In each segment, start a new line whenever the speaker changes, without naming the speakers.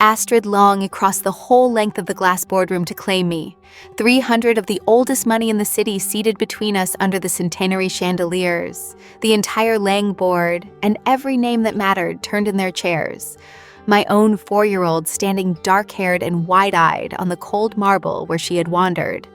Astrid long across the whole length of the glass boardroom to claim me. 300 of the oldest money in the city seated between us under the centenary chandeliers. The entire Lang board and every name that mattered turned in their chairs. My own 4-year-old standing dark-haired and wide-eyed on the cold marble where she had wandered.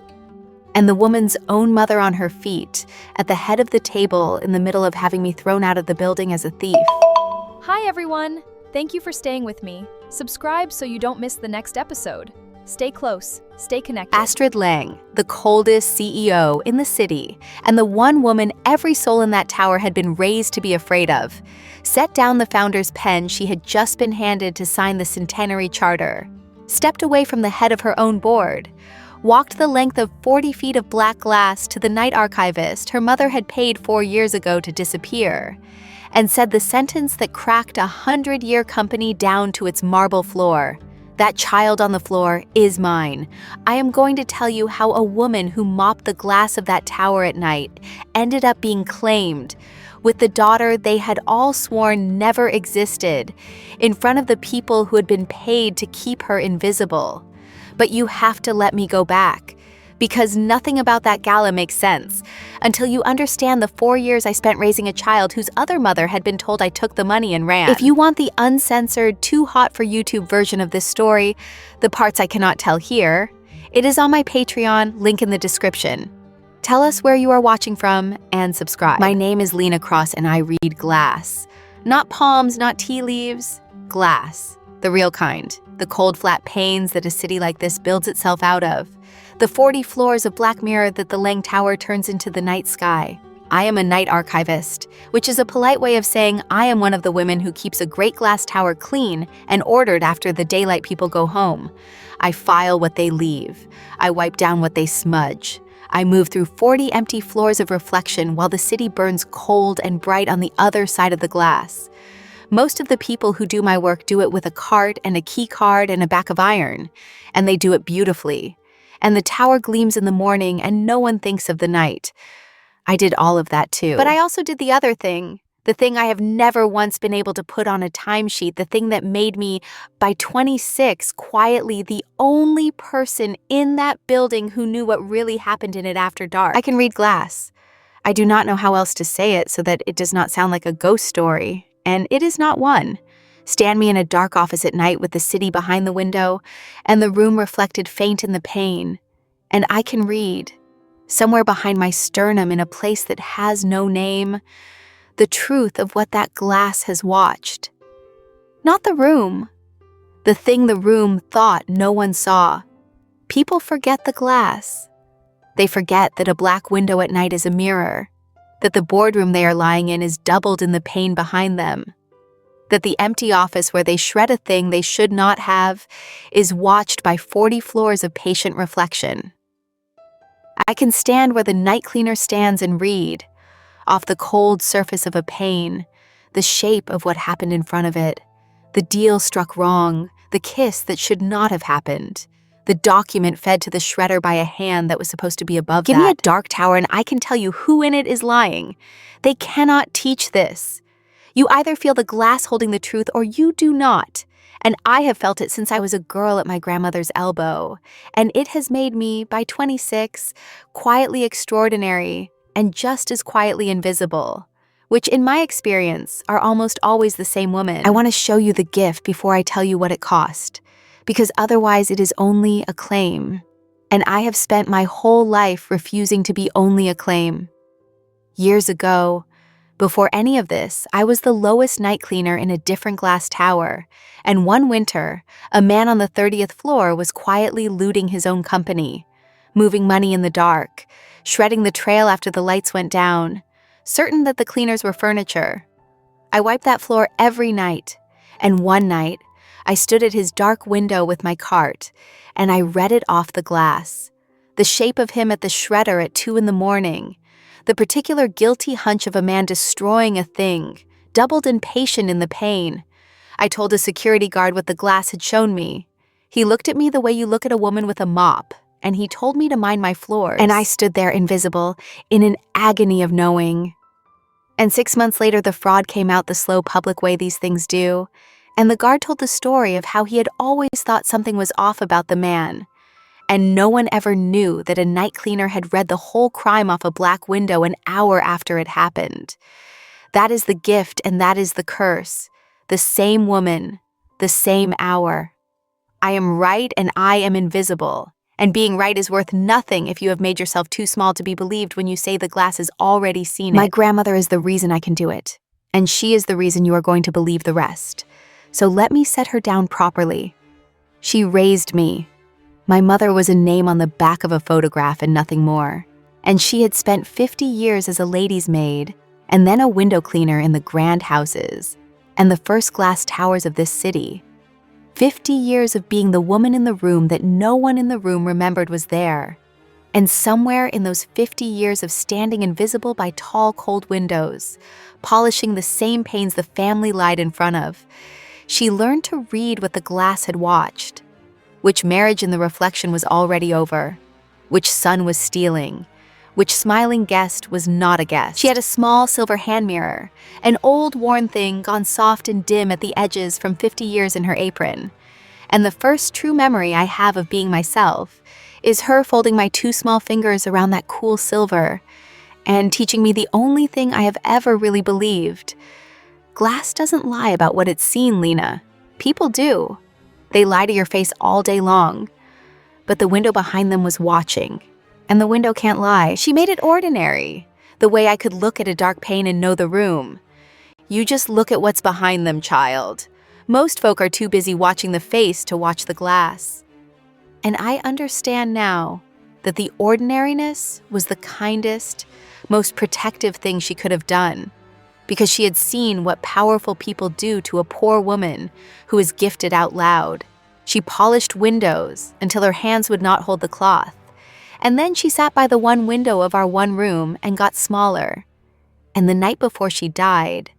And the woman's own mother on her feet, at the head of the table in the middle of having me thrown out of the building as a thief.
Hi everyone! Thank you for staying with me. Subscribe so you don't miss the next episode. Stay close, stay connected.
Astrid Lang, the coldest CEO in the city, and the one woman every soul in that tower had been raised to be afraid of, set down the founder's pen she had just been handed to sign the centenary charter, stepped away from the head of her own board, walked the length of 40 feet of black glass to the night archivist her mother had paid 4 years ago to disappear, and said the sentence that cracked a 100-year company down to its marble floor. That child on the floor is mine. I am going to tell you how a woman who mopped the glass of that tower at night ended up being claimed, with the daughter they had all sworn never existed, in front of the people who had been paid to keep her invisible. But you have to let me go back, because nothing about that gala makes sense until you understand the 4 years I spent raising a child whose other mother had been told I took the money and ran. If you want the uncensored, too hot for YouTube version of this story, the parts I cannot tell here, it is on my Patreon, link in the description. Tell us where you are watching from and subscribe. My name is Lena Cross and I read glass. Not palms, not tea leaves, glass. The real kind. The cold, flat panes that a city like this builds itself out of. The 40 floors of black mirror that the Lang Tower turns into the night sky. I am a night archivist, which is a polite way of saying I am one of the women who keeps a great glass tower clean and ordered after the daylight people go home. I file what they leave. I wipe down what they smudge. I move through 40 empty floors of reflection while the city burns cold and bright on the other side of the glass. Most of the people who do my work do it with a cart and a key card and a back of iron, and they do it beautifully. And the tower gleams in the morning and no one thinks of the night. I did all of that too. But I also did the other thing, the thing I have never once been able to put on a timesheet, the thing that made me, by 26, quietly the only person in that building who knew what really happened in it after dark. I can read glass. I do not know how else to say it so that it does not sound like a ghost story, and it is not one. Stand me in a dark office at night with the city behind the window and the room reflected faint in the pane, and I can read, somewhere behind my sternum in a place that has no name, the truth of what that glass has watched. Not the room, the thing the room thought no one saw. People forget the glass. They forget that a black window at night is a mirror, that the boardroom they are lying in is doubled in the pane behind them, that the empty office where they shred a thing they should not have is watched by 40 floors of patient reflection. I can stand where the night cleaner stands and read, off the cold surface of a pane, the shape of what happened in front of it, the deal struck wrong, the kiss that should not have happened, the document fed to the shredder by a hand that was supposed to be above that. Give me a dark tower and I can tell you who in it is lying. They cannot teach this. You either feel the glass holding the truth or you do not. And I have felt it since I was a girl at my grandmother's elbow. And it has made me, by 26, quietly extraordinary and just as quietly invisible, which in my experience are almost always the same woman. I want to show you the gift before I tell you what it cost, because otherwise it is only a claim. And I have spent my whole life refusing to be only a claim. Years ago, before any of this, I was the lowest night cleaner in a different glass tower, and one winter, a man on the 30th floor was quietly looting his own company, moving money in the dark, shredding the trail after the lights went down, certain that the cleaners were furniture. I wiped that floor every night, and one night, I stood at his dark window with my cart, and I read it off the glass, the shape of him at the shredder at 2 in the morning, the particular guilty hunch of a man destroying a thing, doubled impatient in the pain. I told a security guard what the glass had shown me. He looked at me the way you look at a woman with a mop, and he told me to mind my floors. And I stood there invisible, in an agony of knowing. And 6 months later, the fraud came out the slow public way these things do, And the guard told the story of how he had always thought something was off about the man. And no one ever knew that a night cleaner had read the whole crime off a black window an hour after it happened. That is the gift and that is the curse. The same woman, the same hour. I am right and I am invisible. And being right is worth nothing if you have made yourself too small to be believed when you say the glass has already seen it. My grandmother is the reason I can do it. And she is the reason you are going to believe the rest. So let me set her down properly. She raised me. My mother was a name on the back of a photograph and nothing more. And she had spent 50 years as a lady's maid, and then a window cleaner in the grand houses, and the first glass towers of this city. 50 years of being the woman in the room that no one in the room remembered was there. And somewhere in those 50 years of standing invisible by tall, cold windows, polishing the same panes the family lied in front of, she learned to read what the glass had watched. Which marriage in the reflection was already over, which sun was stealing, which smiling guest was not a guest. She had a small silver hand mirror, an old worn thing gone soft and dim at the edges from 50 years in her apron. And the first true memory I have of being myself is her folding my 2 small fingers around that cool silver and teaching me the only thing I have ever really believed. Glass doesn't lie about what it's seen, Lena. People do. They lie to your face all day long. But the window behind them was watching. And the window can't lie. She made it ordinary. The way I could look at a dark pane and know the room. You just look at what's behind them, child. Most folk are too busy watching the face to watch the glass. And I understand now that the ordinariness was the kindest, most protective thing she could have done. Because she had seen what powerful people do to a poor woman who is gifted out loud. She polished windows until her hands would not hold the cloth. And then she sat by the one window of our one room and got smaller. And the night before she died,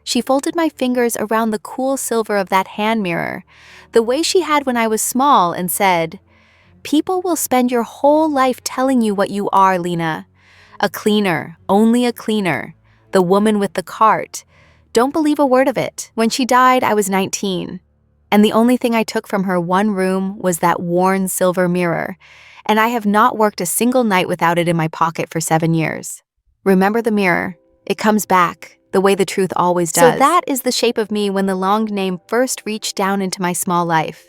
she folded my fingers around the cool silver of that hand mirror, the way she had when I was small, and said, "People will spend your whole life telling you what you are, Lena. A cleaner, only a cleaner. The woman with the cart. Don't believe a word of it." When she died, I was 19. And the only thing I took from her one room was that worn silver mirror. And I have not worked a single night without it in my pocket for 7 years. Remember the mirror. It comes back, the way the truth always does. So that is the shape of me when the long name first reached down into my small life.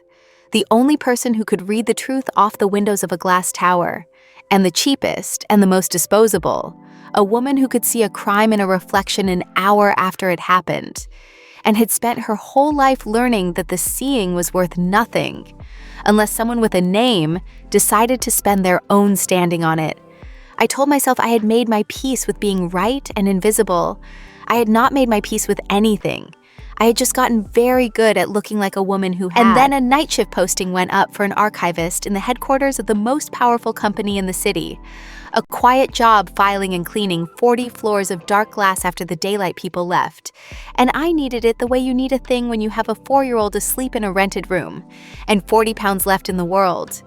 The only person who could read the truth off the windows of a glass tower. And the cheapest and the most disposable. A woman who could see a crime in a reflection an hour after it happened, and had spent her whole life learning that the seeing was worth nothing, unless someone with a name decided to spend their own standing on it. I told myself I had made my peace with being right and invisible. I had not made my peace with anything. I had just gotten very good at looking like a woman who had. And then a night shift posting went up for an archivist in the headquarters of the most powerful company in the city. A quiet job filing and cleaning 40 floors of dark glass after the daylight people left. And I needed it the way you need a thing when you have a 4-year-old asleep in a rented room and 40 pounds left in the world.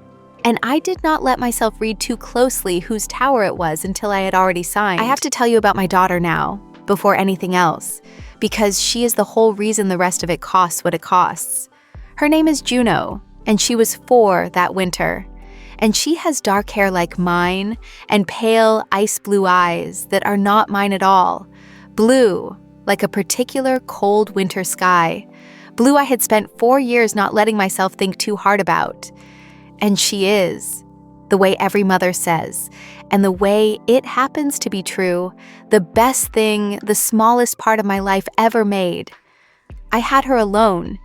And I did not let myself read too closely whose tower it was until I had already signed. I have to tell you about my daughter now, before anything else, because she is the whole reason the rest of it costs what it costs. Her name is Juno, and she was 4 that winter. And she has dark hair like mine and pale ice blue eyes that are not mine at all. Blue, like a particular cold winter sky. Blue I had spent 4 years not letting myself think too hard about. And she is, the way every mother says, and the way it happens to be true, the best thing, the smallest part of my life ever made. I had her alone,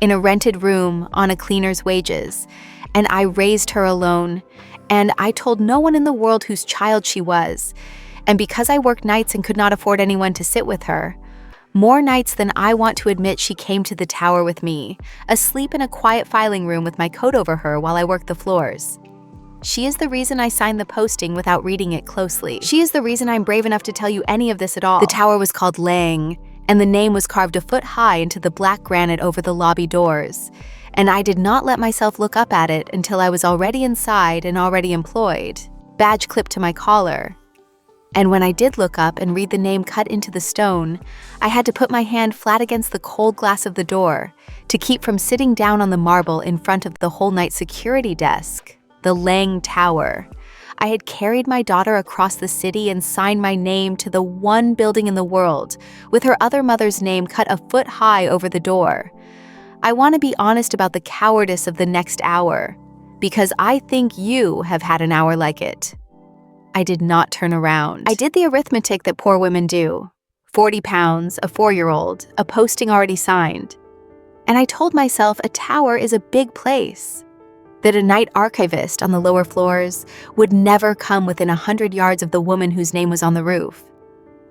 in a rented room on a cleaner's wages, and I raised her alone, and I told no one in the world whose child she was. And because I worked nights and could not afford anyone to sit with her, more nights than I want to admit, she came to the tower with me, asleep in a quiet filing room with my coat over her while I worked the floors. She is the reason I signed the posting without reading it closely. She is the reason I'm brave enough to tell you any of this at all. The tower was called Lang, and the name was carved a foot high into the black granite over the lobby doors. And I did not let myself look up at it until I was already inside and already employed, badge clipped to my collar. And when I did look up and read the name cut into the stone, I had to put my hand flat against the cold glass of the door to keep from sitting down on the marble in front of the whole night security desk, the Lang Tower. I had carried my daughter across the city and signed my name to the one building in the world, with her other mother's name cut a foot high over the door. I want to be honest about the cowardice of the next hour, because I think you have had an hour like it. I did not turn around. I did the arithmetic that poor women do. 40 pounds, a 4-year-old, a posting already signed. And I told myself a tower is a big place, that a night archivist on the lower floors would never come within 100 yards of the woman whose name was on the roof.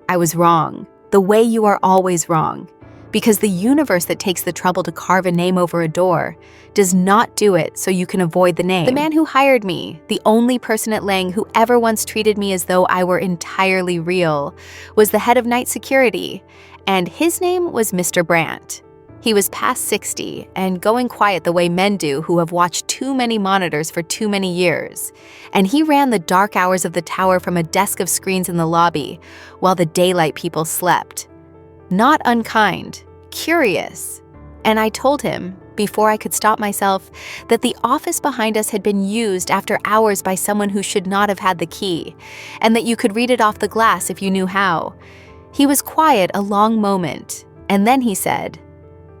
I was wrong, the way you are always wrong, because the universe that takes the trouble to carve a name over a door does not do it so you can avoid the name. The man who hired me, the only person at Lang who ever once treated me as though I were entirely real, was the head of night security, and his name was Mr. Brandt. He was past 60 and going quiet the way men do who have watched too many monitors for too many years. And he ran the dark hours of the tower from a desk of screens in the lobby while the daylight people slept. Not unkind, curious. And I told him, before I could stop myself, that the office behind us had been used after hours by someone who should not have had the key, and that you could read it off the glass if you knew how. He was quiet a long moment, and then he said,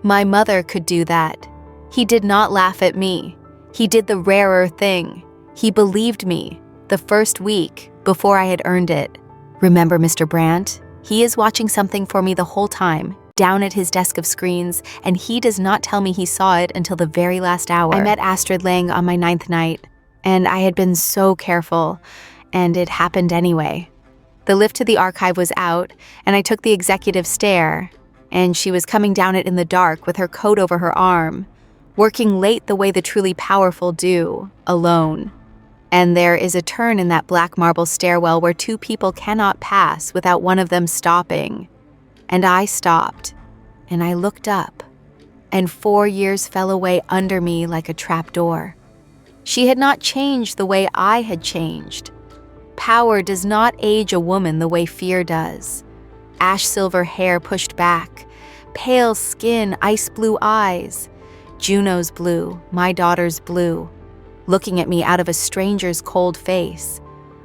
"My mother could do that." He did not laugh at me. He did the rarer thing. He believed me, the first week, before I had earned it. Remember Mr. Brandt? He is watching something for me the whole time, down at his desk of screens, and he does not tell me he saw it until the very last hour. I met Astrid Lang on my 9th night, and I had been so careful, and it happened anyway. The lift to the archive was out, and I took the executive stair, and she was coming down it in the dark with her coat over her arm, working late the way the truly powerful do, alone. And there is a turn in that black marble stairwell where two people cannot pass without one of them stopping. And I stopped, and I looked up, and 4 years fell away under me like a trapdoor. She had not changed the way I had changed. Power does not age a woman the way fear does. Ash-silver hair pushed back, pale skin, ice-blue eyes, Juno's blue, my daughter's blue, looking at me out of a stranger's cold face,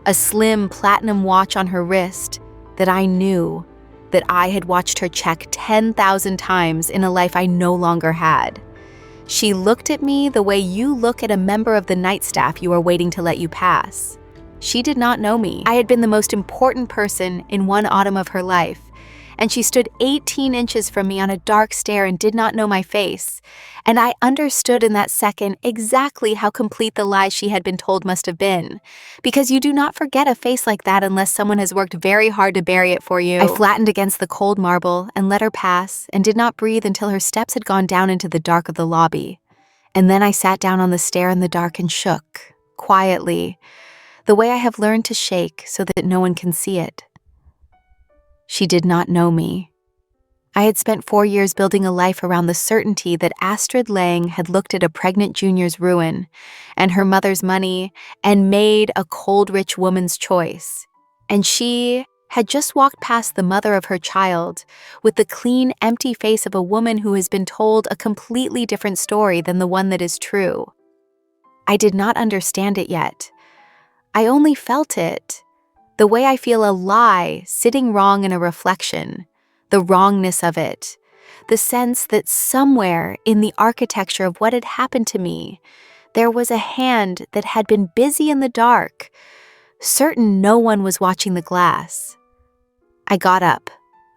a slim platinum watch on her wrist that I knew that I had watched her check 10,000 times in a life I no longer had. She looked at me the way you look at a member of the night staff you are waiting to let you pass. She did not know me. I had been the most important person in one autumn of her life, and she stood 18 inches from me on a dark stair and did not know my face. And I understood in that second exactly how complete the lies she had been told must have been, because you do not forget a face like that unless someone has worked very hard to bury it for you. I flattened against the cold marble and let her pass and did not breathe until her steps had gone down into the dark of the lobby. And then I sat down on the stair in the dark and shook, quietly, the way I have learned to shake so that no one can see it. She did not know me. I had spent 4 years building a life around the certainty that Astrid Lang had looked at a pregnant junior's ruin and her mother's money and made a cold, rich woman's choice. And she had just walked past the mother of her child with the clean, empty face of a woman who has been told a completely different story than the one that is true. I did not understand it yet. I only felt it, the way I feel a lie sitting wrong in a reflection, the wrongness of it, the sense that somewhere in the architecture of what had happened to me, there was a hand that had been busy in the dark, certain no one was watching the glass. I got up.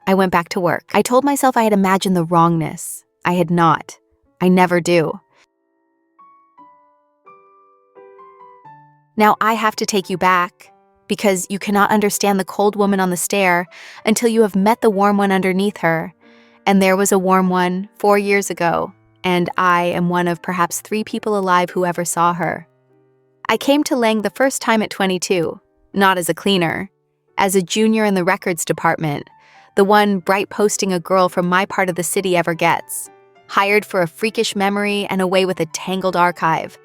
I went back to work. I told myself I had imagined the wrongness. I had not. I never do. Now I have to take you back, because you cannot understand the cold woman on the stair until you have met the warm one underneath her. And there was a warm one 4 years ago, and I am one of perhaps 3 people alive who ever saw her. I came to Lang the first time at 22, not as a cleaner, as a junior in the records department, the one bright posting a girl from my part of the city ever gets, hired for a freakish memory and away with a tangled archive.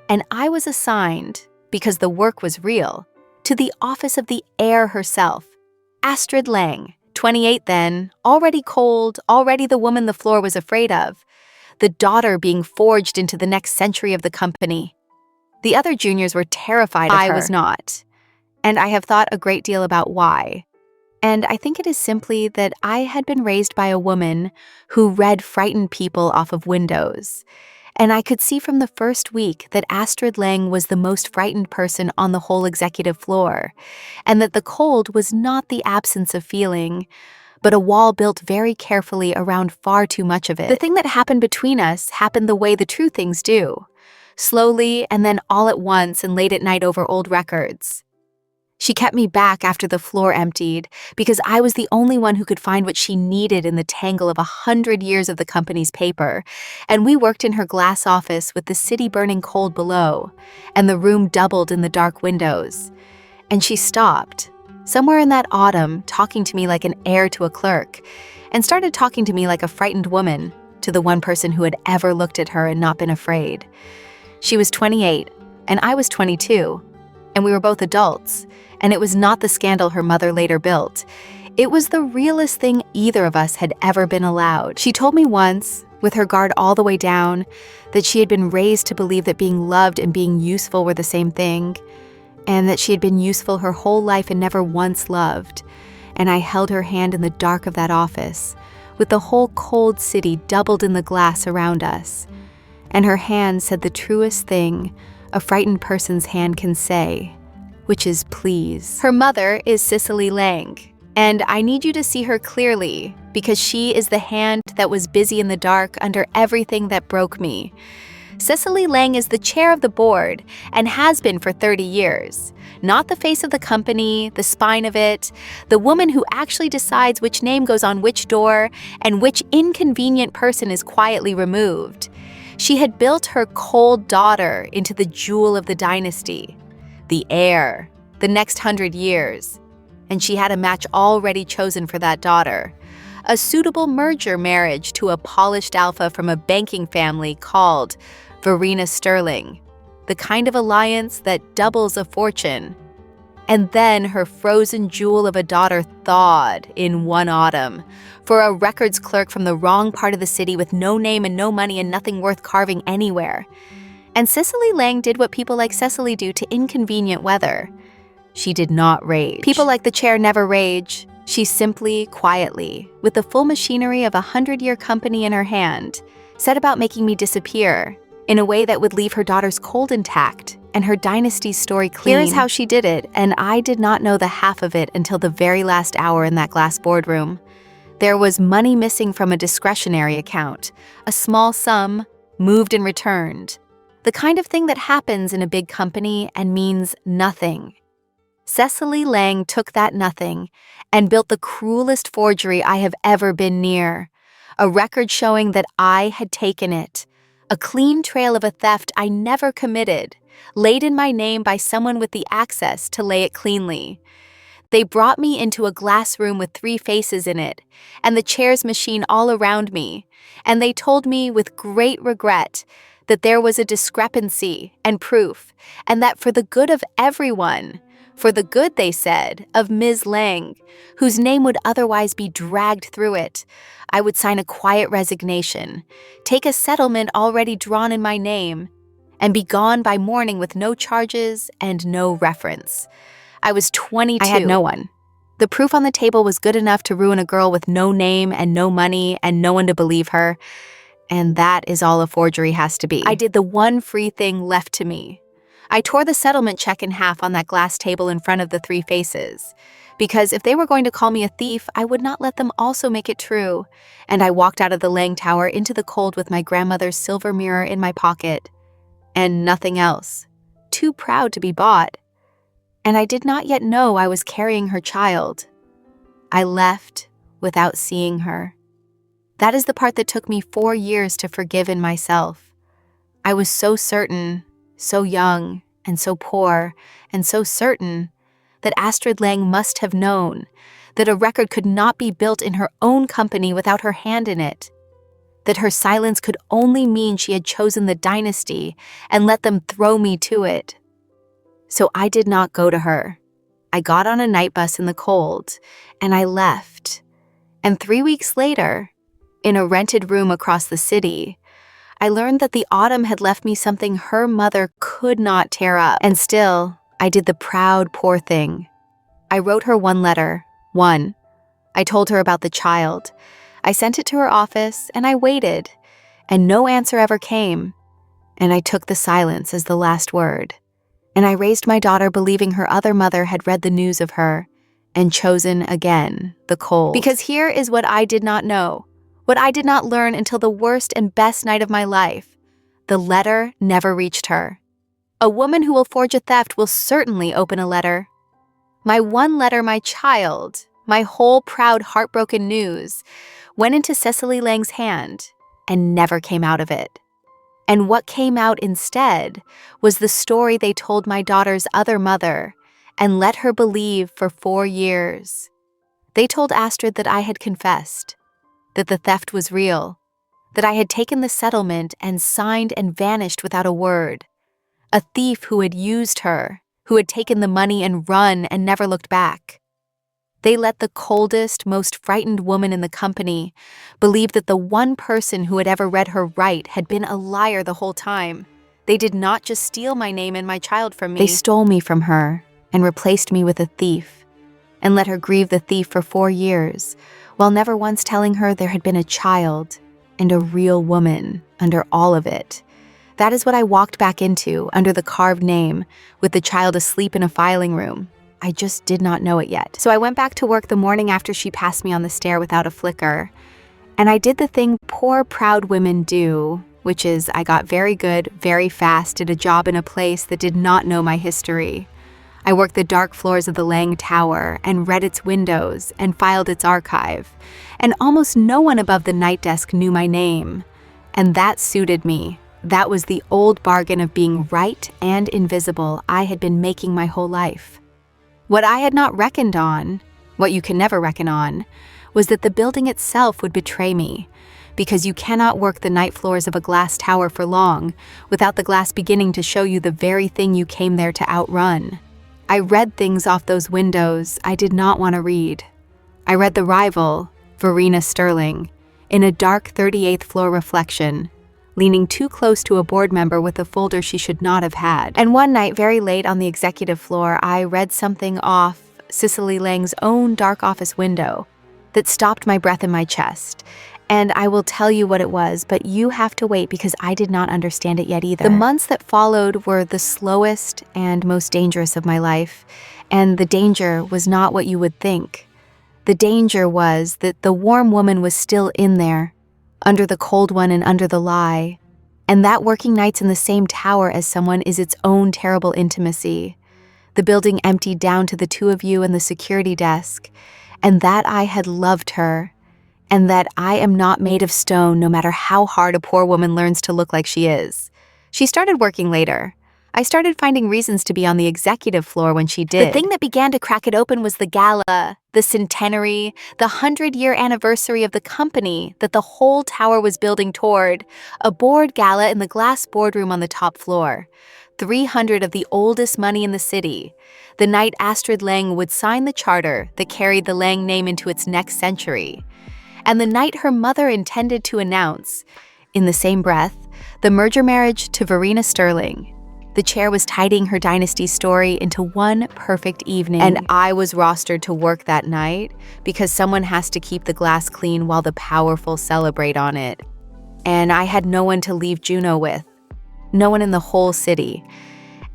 And I was assigned, because the work was real, to the office of the heir herself, Astrid Lang, 28 then, already cold, already the woman the floor was afraid of, the daughter being forged into the next century of the company. The other juniors were terrified of her. I was not. And I have thought a great deal about why. And I think it is simply that I had been raised by a woman who read frightened people off of windows. And I could see from the first week that Astrid Lang was the most frightened person on the whole executive floor, and that the cold was not the absence of feeling, but a wall built very carefully around far too much of it. The thing that happened between us happened the way the true things do, slowly and then all at once and late at night over old records. She kept me back after the floor emptied because I was the only one who could find what she needed in the tangle of 100 years of the company's paper, and we worked in her glass office with the city burning cold below, and the room doubled in the dark windows. And she stopped, somewhere in that autumn, talking to me like an heir to a clerk, and started talking to me like a frightened woman, to the one person who had ever looked at her and not been afraid. She was 28, and I was 22, and we were both adults, and it was not the scandal her mother later built. It was the realest thing either of us had ever been allowed. She told me once, with her guard all the way down, that she had been raised to believe that being loved and being useful were the same thing, and that she had been useful her whole life and never once loved. And I held her hand in the dark of that office, with the whole cold city doubled in the glass around us. And her hand said the truest thing a frightened person's hand can say, which is please. Her mother is Cicely Lang, and I need you to see her clearly because she is the hand that was busy in the dark under everything that broke me. Cicely Lang is the chair of the board and has been for 30 years. Not the face of the company, the spine of it, the woman who actually decides which name goes on which door and which inconvenient person is quietly removed. She had built her cold daughter into the jewel of the dynasty, the heir, the next 100 years, and she had a match already chosen for that daughter, a suitable merger marriage to a polished alpha from a banking family called Verena Sterling, the kind of alliance that doubles a fortune. And then her frozen jewel of a daughter thawed in one autumn for a records clerk from the wrong part of the city with no name and no money and nothing worth carving anywhere. And Cicely Lang did what people like Cicely do to inconvenient weather. She did not rage. People like the chair never rage. She simply, quietly, with the full machinery of a 100-year company in her hand, set about making me disappear in a way that would leave her daughter's cold intact and her dynasty's story clean. Here is how she did it, and I did not know the half of it until the very last hour in that glass boardroom. There was money missing from a discretionary account, a small sum, moved and returned. The kind of thing that happens in a big company and means nothing. Cicely Lang took that nothing and built the cruelest forgery I have ever been near, a record showing that I had taken it, a clean trail of a theft I never committed, laid in my name by someone with the access to lay it cleanly. They brought me into a glass room with 3 faces in it, and the chair's machine all around me, and they told me with great regret that there was a discrepancy and proof, and that for the good of everyone, for the good, they said, of Ms. Lang, whose name would otherwise be dragged through it, I would sign a quiet resignation, take a settlement already drawn in my name, and be gone by morning with no charges and no reference. I was 22. I had no one. The proof on the table was good enough to ruin a girl with no name and no money and no one to believe her. And that is all a forgery has to be. I did the one free thing left to me. I tore the settlement check in half on that glass table in front of the 3 faces, because if they were going to call me a thief, I would not let them also make it true. And I walked out of the Lang Tower into the cold with my grandmother's silver mirror in my pocket. And nothing else. Too proud to be bought. And I did not yet know I was carrying her child. I left without seeing her. That is the part that took me 4 years to forgive in myself. I was so certain, so young, and so poor, and so certain that Astrid Lang must have known that a record could not be built in her own company without her hand in it, that her silence could only mean she had chosen the dynasty and let them throw me to it. So I did not go to her. I got on a night bus in the cold, and I left. And 3 weeks later, in a rented room across the city, I learned that the autumn had left me something her mother could not tear up. And still, I did the proud, poor thing. I wrote her one letter. One. I told her about the child. I sent it to her office, and I waited, and no answer ever came. And I took the silence as the last word. And I raised my daughter believing her other mother had read the news of her and chosen again the cold. Because here is what I did not know, what I did not learn until the worst and best night of my life. The letter never reached her. A woman who will forge a theft will certainly open a letter. My one letter, my child, my whole proud, heartbroken news, went into Cecily Lang's hand and never came out of it. And what came out instead was the story they told my daughter's other mother and let her believe for 4 years. They told Astrid that I had confessed, that the theft was real, that I had taken the settlement and signed and vanished without a word. A thief who had used her, who had taken the money and run and never looked back. They let the coldest, most frightened woman in the company believe that the one person who had ever read her right had been a liar the whole time. They did not just steal my name and my child from me. They stole me from her and replaced me with a thief, and let her grieve the thief for 4 years, while never once telling her there had been a child and a real woman under all of it. That is what I walked back into under the carved name, with the child asleep in a filing room. I just did not know it yet. So I went back to work the morning after she passed me on the stair without a flicker. And I did the thing poor, proud women do, which is I got very good, very fast at a job in a place that did not know my history. I worked the dark floors of the Lang Tower and read its windows and filed its archive. And almost no one above the night desk knew my name. And that suited me. That was the old bargain of being right and invisible I had been making my whole life. What I had not reckoned on, what you can never reckon on, was that the building itself would betray me, because you cannot work the night floors of a glass tower for long without the glass beginning to show you the very thing you came there to outrun. I read things off those windows I did not want to read. I read the rival, Verena Sterling, in a dark 38th floor reflection, leaning too close to a board member with a folder she should not have had. And one night, very late on the executive floor, I read something off Cecily Lang's own dark office window that stopped my breath in my chest. And I will tell you what it was, but you have to wait because I did not understand it yet either. The months that followed were the slowest and most dangerous of my life, and the danger was not what you would think. The danger was that the warm woman was still in there, under the cold one and under the lie, and that working nights in the same tower as someone is its own terrible intimacy. The building emptied down to the two of you and the security desk, and that I had loved her, and that I am not made of stone no matter how hard a poor woman learns to look like she is. She started working later. I started finding reasons to be on the executive floor when she did. The thing that began to crack it open was the gala, the centenary, the 100-year anniversary of the company that the whole tower was building toward, a board gala in the glass boardroom on the top floor. 300 of the oldest money in the city. The night Astrid Lang would sign the charter that carried the Lang name into its next century. And the night her mother intended to announce, in the same breath, the merger marriage to Verena Sterling. The chair was tidying her dynasty story into one perfect evening. And I was rostered to work that night because someone has to keep the glass clean while the powerful celebrate on it. And I had no one to leave Juneau with, no one in the whole city.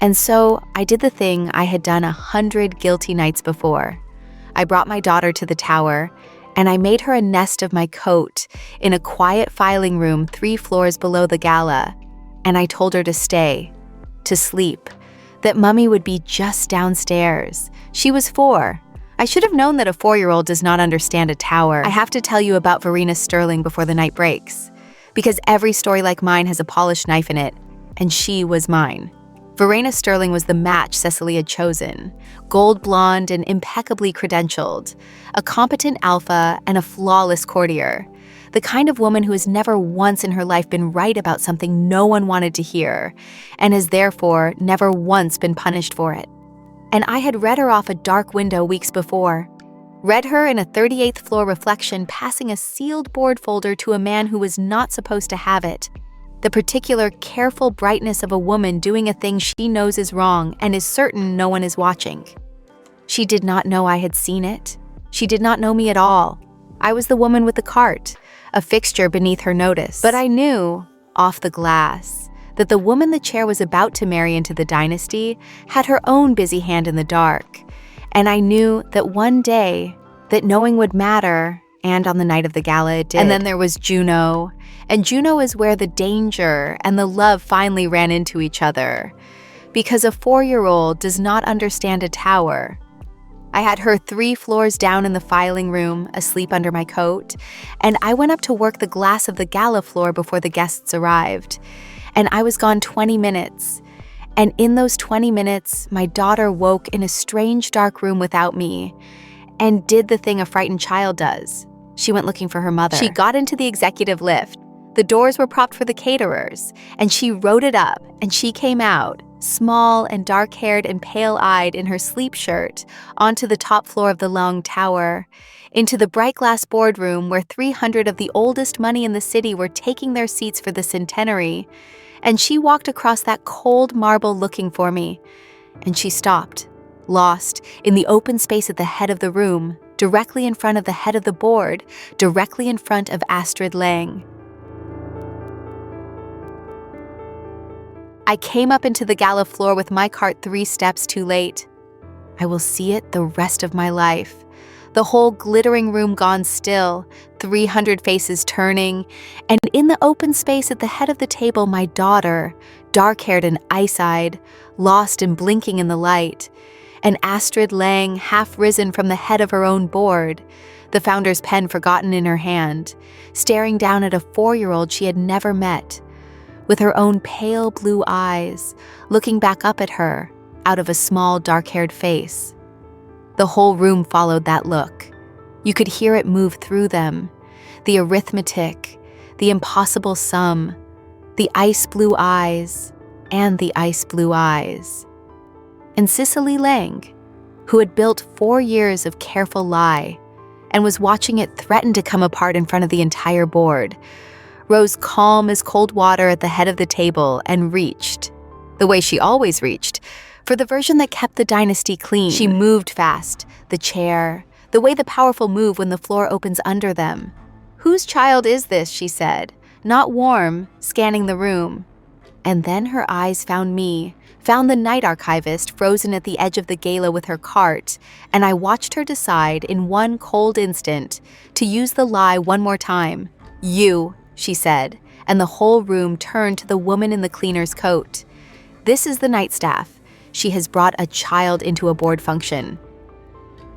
And so I did the thing I had done 100 guilty nights before. I brought my daughter to the tower, and I made her a nest of my coat in a quiet filing room 3 floors below the gala. And I told her to stay, to sleep, that Mummy would be just downstairs. She was 4. I should have known that a 4-year-old does not understand a tower. I have to tell you about Verena Sterling before the night breaks, because every story like mine has a polished knife in it, and she was mine. Verena Sterling was the match Cecily had chosen, gold blonde and impeccably credentialed, a competent alpha and a flawless courtier, the kind of woman who has never once in her life been right about something no one wanted to hear, and has therefore never once been punished for it. and I had read her off a dark window weeks before. Read her in a 38th floor reflection passing a sealed board folder to a man who was not supposed to have it. The particular careful brightness of a woman doing a thing she knows is wrong and is certain no one is watching. She did not know I had seen it. She did not know me at all. I was the woman with the cart, a fixture beneath her notice. But I knew, off the glass, that the woman the chair was about to marry into the dynasty had her own busy hand in the dark. And I knew that one day, that knowing would matter, and on the night of the gala it did. And then there was Juno, and Juno is where the danger and the love finally ran into each other. Because a 4-year-old does not understand a tower. I had her 3 floors down in the filing room, asleep under my coat, and I went up to work the glass of the gala floor before the guests arrived. And I was gone 20 minutes. And in those 20 minutes, my daughter woke in a strange dark room without me and did the thing a frightened child does. She went looking for her mother. She got into the executive lift. The doors were propped for the caterers, and she rode it up, and she came out, small and dark-haired and pale-eyed in her sleep shirt, onto the top floor of the long tower, into the bright glass boardroom where 300 of the oldest money in the city were taking their seats for the centenary. And she walked across that cold marble looking for me. And she stopped, lost, in the open space at the head of the room, directly in front of the head of the board, directly in front of Astrid Lang. I came up into the gala floor with my cart 3 steps too late. I will see it the rest of my life. The whole glittering room gone still, 300 faces turning, and in the open space at the head of the table my daughter, dark-haired and ice-eyed, lost and blinking in the light, and Astrid Lang half risen from the head of her own board, the founder's pen forgotten in her hand, staring down at a 4-year-old she had never met, with her own pale blue eyes, looking back up at her, out of a small dark-haired face. The whole room followed that look. You could hear it move through them, the arithmetic, the impossible sum, the ice blue eyes, and the ice blue eyes. And Cicely Lang, who had built 4 years of careful lie and was watching it threaten to come apart in front of the entire board, rose calm as cold water at the head of the table and reached, the way she always reached, for the version that kept the dynasty clean. She moved fast, the chair, the way the powerful move when the floor opens under them. "Whose child is this?" she said, not warm, scanning the room. And then her eyes found me, found the night archivist frozen at the edge of the gala with her cart, and I watched her decide in one cold instant to use the lie one more time. "You," she said, and the whole room turned to the woman in the cleaner's coat. "This is the night staff. She has brought a child into a board function.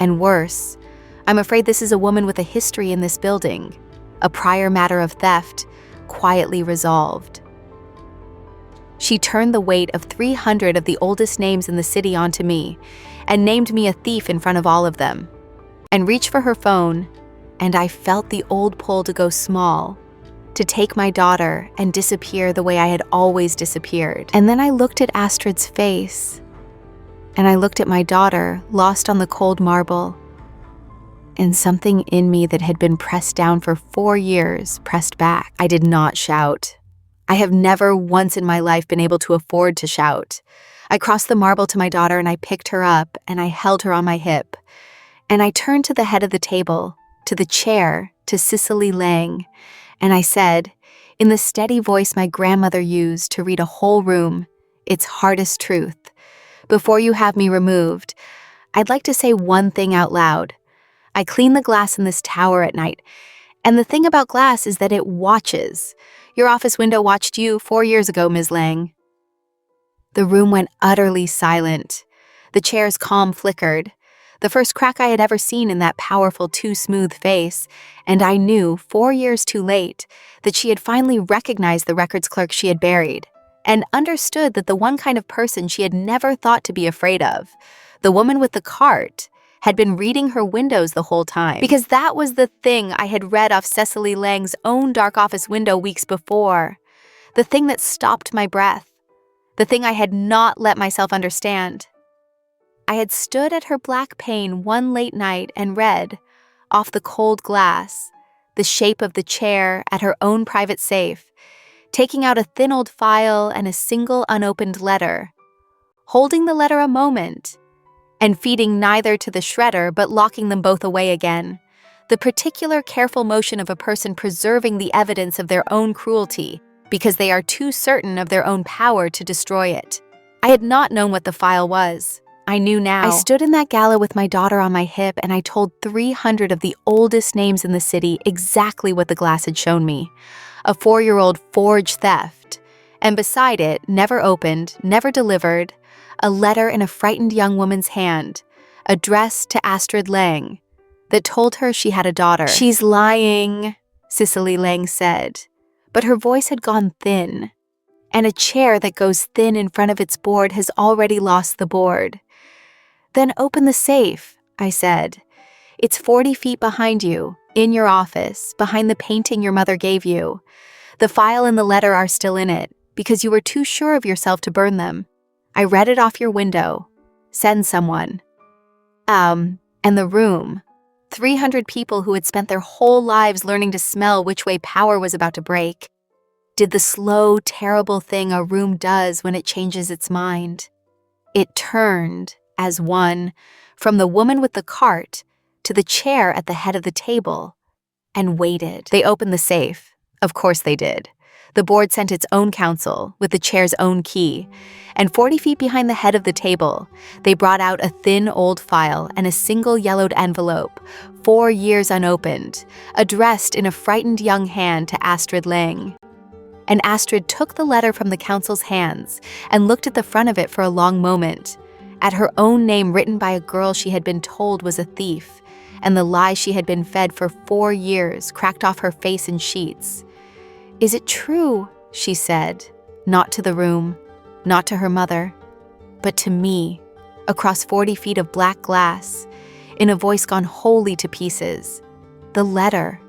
And worse, I'm afraid this is a woman with a history in this building, a prior matter of theft, quietly resolved." She turned the weight of 300 of the oldest names in the city onto me, and named me a thief in front of all of them, and reached for her phone, and I felt the old pull to go small, to take my daughter and disappear the way I had always disappeared. And then I looked at Astrid's face, and I looked at my daughter, lost on the cold marble, and something in me that had been pressed down for 4 years pressed back. I did not shout. I have never once in my life been able to afford to shout. I crossed the marble to my daughter and I picked her up and I held her on my hip. And I turned to the head of the table, to the chair, to Cicely Lang, and I said, in the steady voice my grandmother used to read a whole room, its hardest truth, "Before you have me removed, I'd like to say one thing out loud. I clean the glass in this tower at night, and the thing about glass is that it watches. Your office window watched you 4 years ago, Ms. Lang." The room went utterly silent. The chair's calm flickered, the first crack I had ever seen in that powerful, too smooth face, and I knew, 4 years too late, that she had finally recognized the records clerk she had buried, and understood that the one kind of person she had never thought to be afraid of, the woman with the cart, had been reading her windows the whole time. Because that was the thing I had read off Cicely Lang's own dark office window weeks before, the thing that stopped my breath, the thing I had not let myself understand. I had stood at her black pane one late night and read, off the cold glass, the shape of the chair at her own private safe, taking out a thin old file and a single unopened letter, holding the letter a moment, and feeding neither to the shredder but locking them both away again, the particular careful motion of a person preserving the evidence of their own cruelty because they are too certain of their own power to destroy it. I had not known what the file was. I knew now. I stood in that gala with my daughter on my hip, and I told 300 of the oldest names in the city exactly what the glass had shown me. A 4-year-old forged theft, and beside it, never opened, never delivered, a letter in a frightened young woman's hand, addressed to Astrid Lang, that told her she had a daughter. "She's lying," Cicely Lang said, but her voice had gone thin. "And a chair that goes thin in front of its board has already lost the board." "Then open the safe," I said. "It's 40 feet behind you, in your office, behind the painting your mother gave you. The file and the letter are still in it, because you were too sure of yourself to burn them. I read it off your window. Send someone." And the room. 300 people who had spent their whole lives learning to smell which way power was about to break, did the slow, terrible thing a room does when it changes its mind. It turned, as one, from the woman with the cart to the chair at the head of the table, and waited. They opened the safe. Of course they did. The board sent its own counsel, with the chair's own key, and 40 feet behind the head of the table, they brought out a thin old file and a single yellowed envelope, 4 years unopened, addressed in a frightened young hand to Astrid Lang. And Astrid took the letter from the counsel's hands and looked at the front of it for a long moment, at her own name written by a girl she had been told was a thief, and the lie she had been fed for 4 years cracked off her face in sheets. "Is it true?" she said, not to the room, not to her mother, but to me, across 40 feet of black glass, in a voice gone wholly to pieces. "The letter.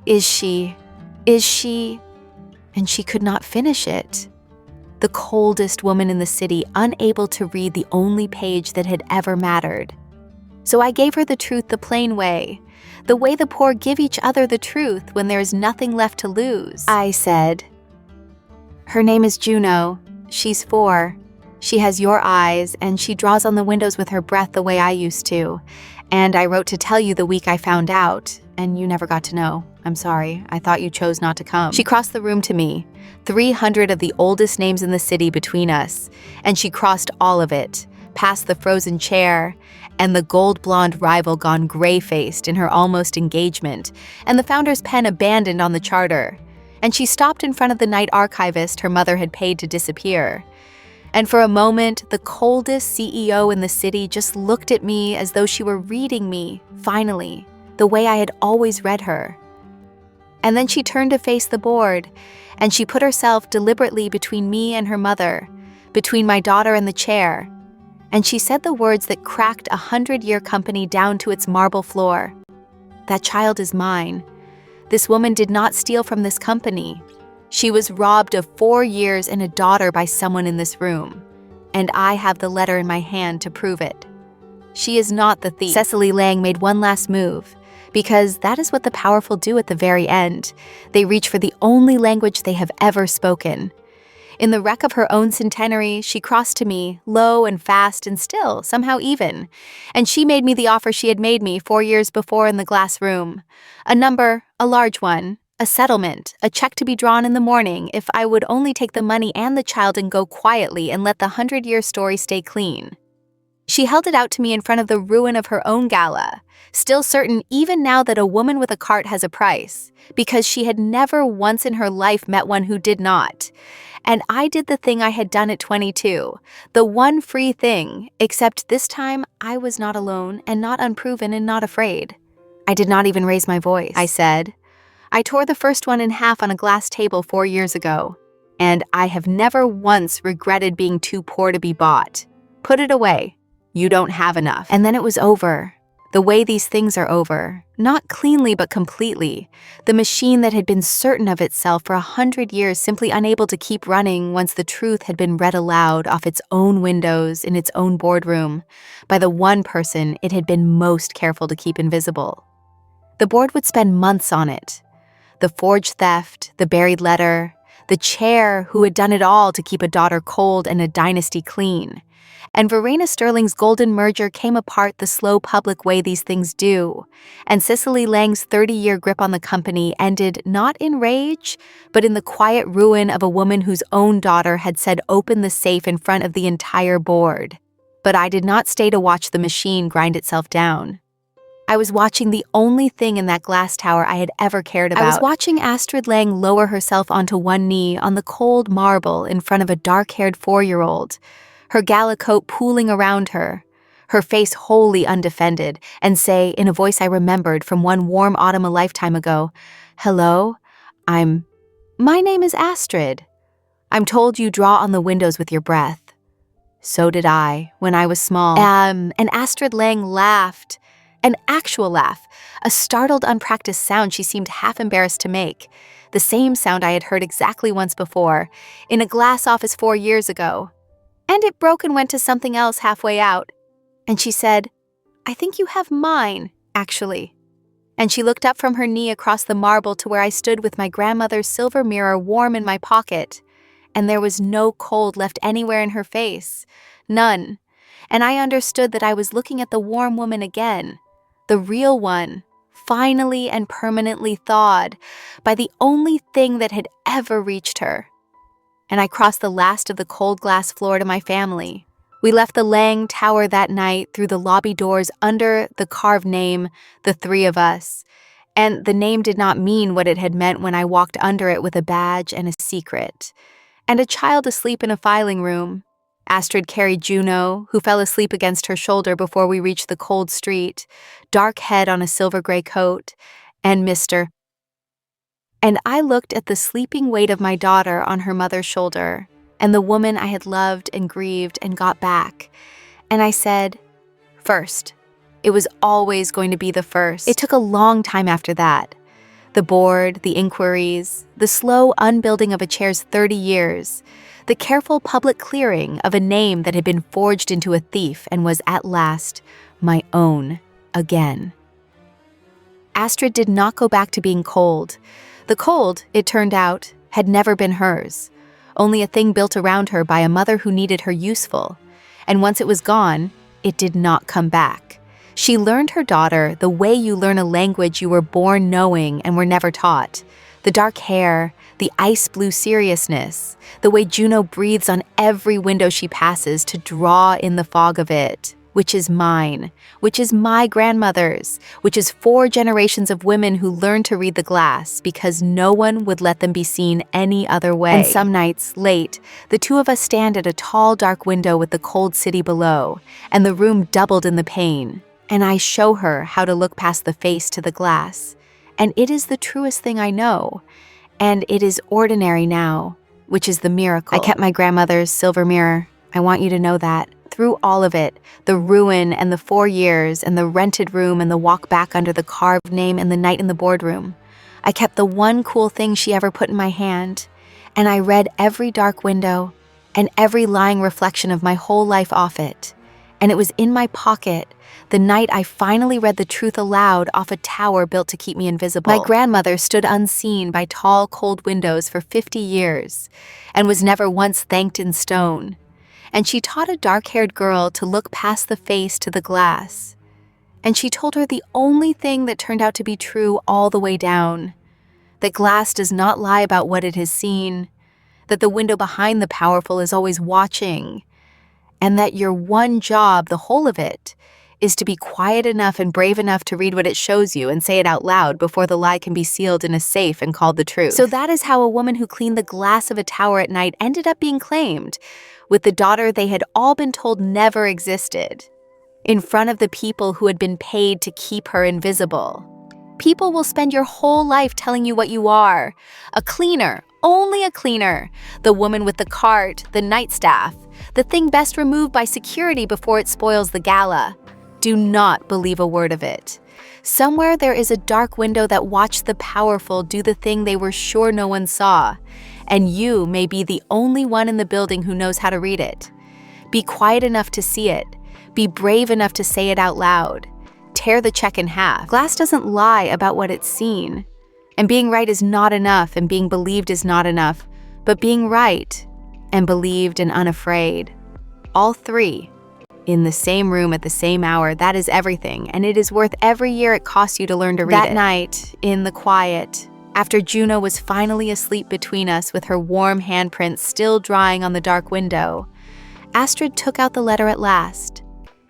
Is she? And she could not finish it. The coldest woman in the city, unable to read the only page that had ever mattered. So I gave her the truth the plain way, the way the poor give each other the truth when there is nothing left to lose. I said, "Her name is Juno. She's 4. She has your eyes, and she draws on the windows with her breath the way I used to. And I wrote to tell you the week I found out, and you never got to know. I'm sorry. I thought you chose not to come." She crossed the room to me, 300 of the oldest names in the city between us, and she crossed all of it, past the frozen chair, and the gold-blonde rival gone gray-faced in her almost engagement, and the founder's pen abandoned on the charter. And she stopped in front of the night archivist her mother had paid to disappear. And for a moment, the coldest CEO in the city just looked at me as though she were reading me, finally, the way I had always read her. And then she turned to face the board, and she put herself deliberately between me and her mother, between my daughter and the chair, and she said the words that cracked a 100-year company down to its marble floor. "That child is mine. This woman did not steal from this company. She was robbed of 4 years and a daughter by someone in this room, and I have the letter in my hand to prove it. She is not the thief." Cicely Lang made one last move, because that is what the powerful do at the very end. They reach for the only language they have ever spoken. In the wreck of her own centenary, she crossed to me, low and fast and still, somehow even, and she made me the offer she had made me 4 years before in the glass room. A number, a large one, a settlement, a cheque to be drawn in the morning if I would only take the money and the child and go quietly and let the 100-year story stay clean. She held it out to me in front of the ruin of her own gala, still certain even now that a woman with a cart has a price, because she had never once in her life met one who did not. And I did the thing I had done at 22, the one free thing, except this time I was not alone and not unproven and not afraid. I did not even raise my voice. I said, "I tore the first one in half on a glass table 4 years ago, and I have never once regretted being too poor to be bought. Put it away. You don't have enough." And then it was over. The way these things are over, not cleanly but completely. The machine that had been certain of itself for 100 years, simply unable to keep running once the truth had been read aloud off its own windows in its own boardroom by the one person it had been most careful to keep invisible. The board would spend months on it. The forged theft, the buried letter, the chair who had done it all to keep a daughter cold and a dynasty clean. And Verena Sterling's golden merger came apart the slow public way these things do, and Cicely Lang's 30-year grip on the company ended not in rage, but in the quiet ruin of a woman whose own daughter had said open the safe in front of the entire board. But I did not stay to watch the machine grind itself down. I was watching the only thing in that glass tower I had ever cared about. I was watching Astrid Lang lower herself onto one knee on the cold marble in front of a dark-haired 4-year-old, her gala coat pooling around her, her face wholly undefended, and say, in a voice I remembered from one warm autumn a lifetime ago, "Hello, my name is Astrid. I'm told you draw on the windows with your breath." So did I, when I was small. And Astrid Lang laughed. An actual laugh, a startled, unpracticed sound she seemed half embarrassed to make, the same sound I had heard exactly once before, in a glass office 4 years ago. And it broke and went to something else halfway out. And she said, "I think you have mine, actually." And she looked up from her knee across the marble to where I stood with my grandmother's silver mirror warm in my pocket. And there was no cold left anywhere in her face. None. And I understood that I was looking at the warm woman again. The real one, finally and permanently thawed by the only thing that had ever reached her. And I crossed the last of the cold glass floor to my family. We left the Lang Tower that night through the lobby doors under the carved name, The Three of Us. And the name did not mean what it had meant when I walked under it with a badge and a secret. And a child asleep in a filing room. Astrid carried Juno, who fell asleep against her shoulder before we reached the cold street, dark head on a silver gray coat, and Mr. And I looked at the sleeping weight of my daughter on her mother's shoulder, and the woman I had loved and grieved and got back. And I said, first. It was always going to be the first. It took a long time after that. The board, the inquiries, the slow unbuilding of a chair's 30 years, the careful public clearing of a name that had been forged into a thief and was at last my own again. Astrid did not go back to being cold. The cold, it turned out, had never been hers, only a thing built around her by a mother who needed her useful. And once it was gone, it did not come back. She learned her daughter the way you learn a language you were born knowing and were never taught. The dark hair, the ice blue seriousness, the way Juno breathes on every window she passes to draw in the fog of it, which is mine, which is my grandmother's, which is 4 generations of women who learned to read the glass because no one would let them be seen any other way. And some nights, late, the two of us stand at a tall, dark window with the cold city below, and the room doubled in the pain. And I show her how to look past the face to the glass. And it is the truest thing I know. And it is ordinary now, which is the miracle. I kept my grandmother's silver mirror. I want you to know that. Through all of it, the ruin and the 4 years and the rented room and the walk back under the carved name and the night in the boardroom, I kept the one cool thing she ever put in my hand. And I read every dark window and every lying reflection of my whole life off it. And it was in my pocket the night I finally read the truth aloud off a tower built to keep me invisible. My grandmother stood unseen by tall, cold windows for 50 years and was never once thanked in stone. And she taught a dark-haired girl to look past the face to the glass. And she told her the only thing that turned out to be true all the way down, that glass does not lie about what it has seen, that the window behind the powerful is always watching, and that your one job, the whole of it, is to be quiet enough and brave enough to read what it shows you and say it out loud before the lie can be sealed in a safe and called the truth. So that is how a woman who cleaned the glass of a tower at night ended up being claimed, with the daughter they had all been told never existed, in front of the people who had been paid to keep her invisible. People will spend your whole life telling you what you are. A cleaner, only a cleaner. The woman with the cart, the night staff, the thing best removed by security before it spoils the gala. Do not believe a word of it. Somewhere there is a dark window that watched the powerful do the thing they were sure no one saw, and you may be the only one in the building who knows how to read it. Be quiet enough to see it. Be brave enough to say it out loud. Tear the cheque in half. Glass doesn't lie about what it's seen. And being right is not enough, and being believed is not enough. But being right, and believed and unafraid, all three, in the same room at the same hour, that is everything, and it is worth every year it costs you to learn to read it. That night, in the quiet, after Juno was finally asleep between us with her warm handprints still drying on the dark window, Astrid took out the letter at last.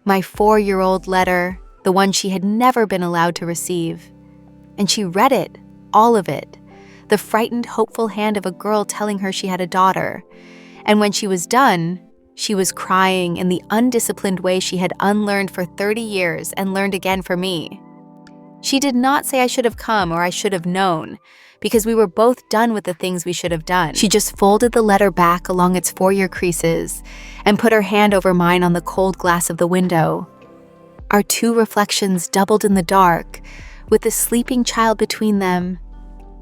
My 4-year-old letter, the one she had never been allowed to receive. And she read it, all of it, the frightened, hopeful hand of a girl telling her she had a daughter. And when she was done, she was crying in the undisciplined way she had unlearned for 30 years and learned again for me. She did not say I should have come or I should have known, because we were both done with the things we should have done. She just folded the letter back along its 4-year creases and put her hand over mine on the cold glass of the window. Our two reflections doubled in the dark, with the sleeping child between them,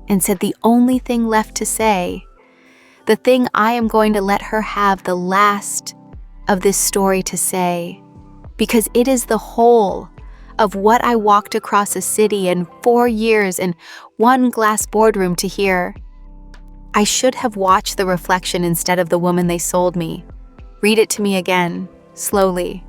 and said the only thing left to say, the thing I am going to let her have the last of this story to say, because it is the whole of what I walked across a city in 4 years in one glass boardroom to hear. I should have watched the reflection instead of the woman they sold me. Read it to me again, slowly.